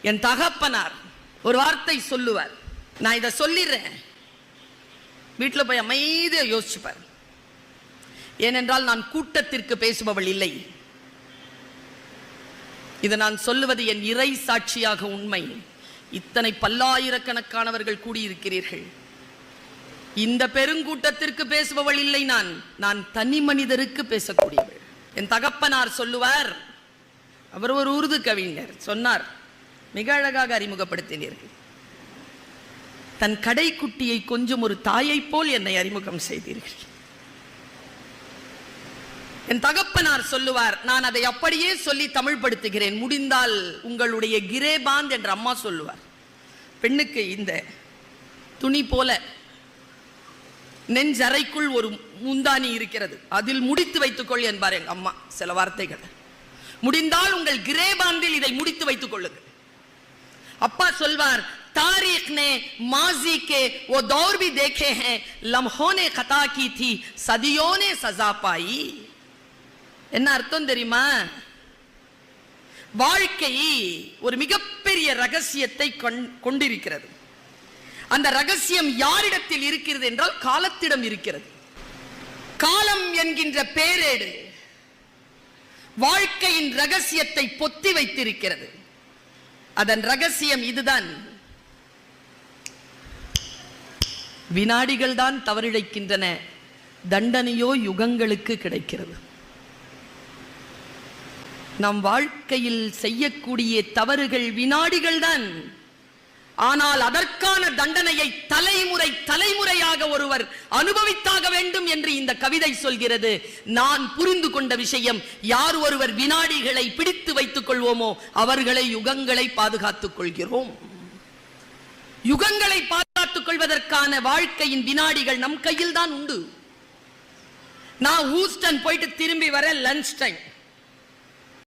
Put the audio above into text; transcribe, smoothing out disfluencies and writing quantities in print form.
என் தகப்பனார் ஒரு வார்த்தை சொல்லுவார். நான் இதை சொல்லிடுறேன், வீட்டில் போய் அமைதியா யோசிச்சுப்பார். ஏனென்றால் நான் கூட்டத்திற்கு பேசுபவள் இல்லை. இதை நான் சொல்லுவது என் இறை சாட்சியாக உண்மை. இத்தனை பல்லாயிரக்கணக்கானவர்கள் கூடியிருக்கிறீர்கள். இந்த பெருங்கூட்டத்திற்கு பேசுபவள் இல்லை. நான் தனி மனிதருக்கு பேசக்கூடியவள். என் தகப்பனார் சொல்லுவார், அவர் ஒரு உருது கவிஞர், சொன்னார், மிக அழகாக அறிமுகப்படுத்தினீர்கள். தன் கடைக்குட்டியை கொஞ்சம் ஒரு தாயை போல் என்னை அறிமுகம் செய்தீர்கள். என் தகப்பனார் சொல்லுவார், நான் அதை அப்படியே சொல்லி தமிழ் படுத்துகிறேன், முடிந்தால் உங்களுடைய கிரேபாந்த் என்ற அம்மா சொல்லுவார். பெண்ணுக்கு இந்த துணி போல நெஞ்சறைக்குள் ஒரு முந்தானி இருக்கிறது, அதில் முடித்து வைத்துக்கொள் என்பார் எங்க அம்மா. சில வார்த்தைகள், முடிந்தால் உங்கள் கிரேபாந்தில் இதை முடித்து வைத்துக் கொள்ளுங்கள். அப்பா சொல்வார், तारीख ने माजी के वो दौर भी देखे हैं, लम्हों ने खता की थी, सदियों ने सजा पाई. என்ன அர்த்தம் தெரியுமா? வாழ்க்கை ஒரு மிகப்பெரிய ரகசியத்தை கொண்டிருக்கிறது. அந்த ரகசியம் யாரிடத்தில் இருக்கிறது என்றால் காலத்திடம் இருக்கிறது. காலம் என்கின்ற பேரேடு வாழ்க்கையின் ரகசியத்தை பொத்தி வைத்திருக்கிறது. அதன் ரகசியம் இதுதான், வினாடிகள் தான் தவறிழைக்கின்றன, தண்டனையோ யுகங்களுக்கு கிடைக்கிறது. நம் வாழ்க்கையில் செய்யக்கூடிய தவறுகள் வினாடிகள் தான், ஆனால் அதற்கான தண்டனையை தலைமுறையாக ஒருவர் அனுபவித்தாக வேண்டும் என்று இந்த கவிதை சொல்கிறது. நான் புரிந்து கொண்ட விஷயம், யார் ஒருவர் வினாடிகளை பிடித்து வைத்துக் கொள்வோமோ அவர்களை யுகங்களை பாதுகாத்துக் கொள்கிறோம். யுகங்களை பாதுகாத்துக் கொள்வதற்கான வாழ்க்கையின் வினாடிகள் நம் கையில் தான் உண்டு. நான் ஹூஸ்டன் போயிட்டு திரும்பி வர லஞ்ச் டைம்,